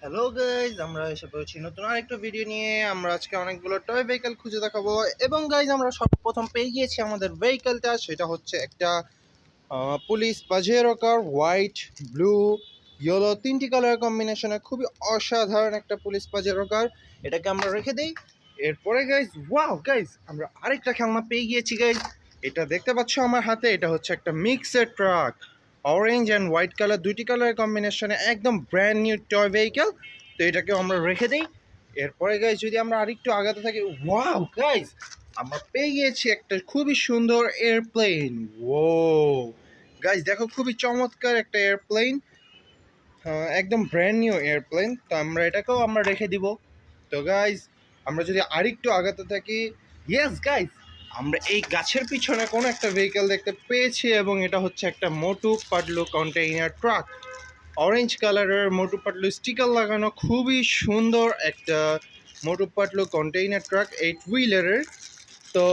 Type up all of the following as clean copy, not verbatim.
Hello guys, আমরা এসে পড়েছি নতুন আরেকটা ভিডিও নিয়ে। আমরা আজকে অনেকগুলো টয় ভেহিকল খুঁজে দেখাবো। এবং গাইজ আমরা সর্বপ্রথম পেয়ে গিয়েছি আমাদের ভেহিকলটা, সেটা হচ্ছে একটা পুলিশ পাজেরো কার। হোয়াইট, ব্লু, ইয়েলো তিনটি কালার কম্বিনেশনে খুবই অসাধারণ একটা পুলিশ পাজেরো কার। এটাকে আমরা রেখে দিই। এরপরে গাইজ, ওয়াও গাইজ, আমরা আরেকটা খেলনা পেয়ে গিয়েছি গাইজ। এটা দেখতে পাচ্ছ আমার হাতে, এটা হচ্ছে একটা mixed truck. Orange and white colour, দুইটি কালারের কম্বিনেশনে একদম ব্র্যান্ড নিউ টয় ভেহিকেল। তো এটাকে আমরা রেখে দিই। এরপরে গাইজ যদি আমরা আরেকটু আগাতে থাকি, ওয়াও গাইজ, আমরা পেয়ে গিয়েছি একটা খুবই সুন্দর এয়ারপ্লেন। ও গাইজ দেখো, খুবই চমৎকার একটা এয়ারপ্লেন, একদম ব্র্যান্ড নিউ এয়ারপ্লেন। তো আমরা এটাকেও আমরা রেখে দিব। তো গাইজ আমরা যদি আরেকটু আগাতে থাকি, ইয়েস গাইজ, আমরা এই গাছের পিছনে কোনো একটা ভেহিকেল দেখতে পেয়েছি এবং এটা হচ্ছে একটা Motu Patlu container truck. Orange কালারের মোটু পাতলু স্টিকার লাগানো, খুবই সুন্দর একটা মোটু পাতলু কন্টেইনার ট্রাক 8 হুইলারের। তো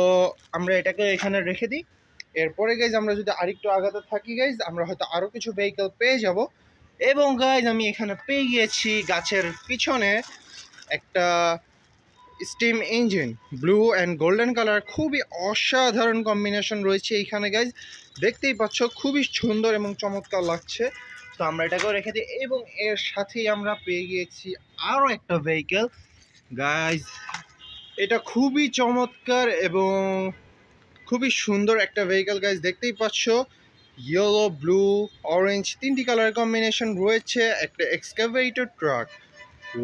আমরা এটাকে এখানে রেখে দিই। এরপরে গাইজ আমরা যদি আরেকটু আগাতে থাকি গাইজ, আমরা হয়তো আরও কিছু ভেহিকেল পেয়ে যাব। এবং গাইজ আমি এখানে পেয়ে গিয়েছি গাছের পিছনে একটা steam engine, blue and golden colour, খুবই অসাধারণ কম্বিনেশন রয়েছে এইখানে গাইজ। দেখতেই পাচ্ছ খুবই সুন্দর এবং চমৎকার লাগছে। তো আমরা এটাকেও রেখে দিই। এবং এর সাথেই আমরা পেয়ে গিয়েছি আরও একটা ভেহিকেল গাইজ। এটা খুবই চমৎকার এবং খুবই সুন্দর একটা ভেহিকেল গাইজ। দেখতেই পাচ্ছ ইয়েলো, ব্লু, অরেঞ্জ তিনটি কালার কম্বিনেশন রয়েছে। একটা এক্সকাভেটর ট্রাক,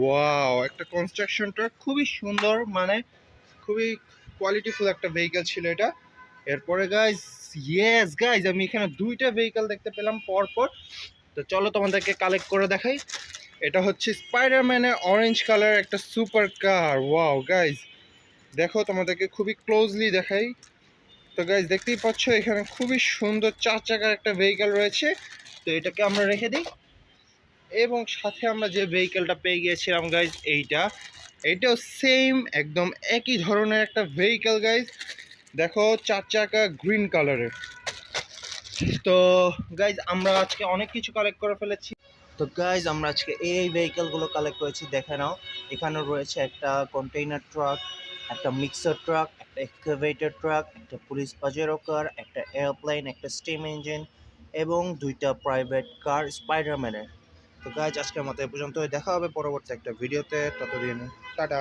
ওয়াও, একটা কনস্ট্রাকশন ট্রাক, খুবই সুন্দর, মানে খুবই কোয়ালিটিফুল একটা ভেহিকেল ছিল এটা। এরপরে গাইজ, ইয়েস গাইজ, আমি এখানে দুইটা ভেহিকেল দেখতে পেলাম পরপর। তো চলো তোমাদেরকে কালেক্ট করে দেখাই। এটা হচ্ছে স্পাইডারম্যানের অরেঞ্জ কালার একটা সুপার কার। ওয়াও গাইজ দেখো, তোমাদেরকে খুবই ক্লোজলি দেখাই। তো গাইজ দেখতেই পাচ্ছ এখানে খুবই সুন্দর 4 চাকার একটা ভেহিকেল রয়েছে। তো এটাকে আমরা রেখে দিই। এবং সাথে আমরা যে ভেহিকেলটা পেয়ে গিয়েছিলাম গাইজ, এইটাও সেম একদম একই ধরনের একটা ভেহিকেল গাইজ। দেখো 4 চাকা গ্রিন কালারের। তো গাইজ আমরা আজকে অনেক কিছু কালেক্ট করে ফেলেছি। তো গাইজ আমরা আজকে এই ভেহিকেলগুলো কালেক্ট করেছি, দেখে নাও। এখানে রয়েছে একটা কন্টেইনার ট্রাক, একটা মিক্সার ট্রাক, একটা এক্সকাভেটর ট্রাক, একটা পুলিশ পাজেরো কার, একটা এয়ারপ্লেন, একটা স্টিম ইঞ্জিন এবং দুইটা প্রাইভেট কার স্পাইডারম্যানের। তো গাইজ আজকের মতো এ পর্যন্ত, দেখা হবে পরবর্তী একটা ভিডিওতে। ততদিন টাটা।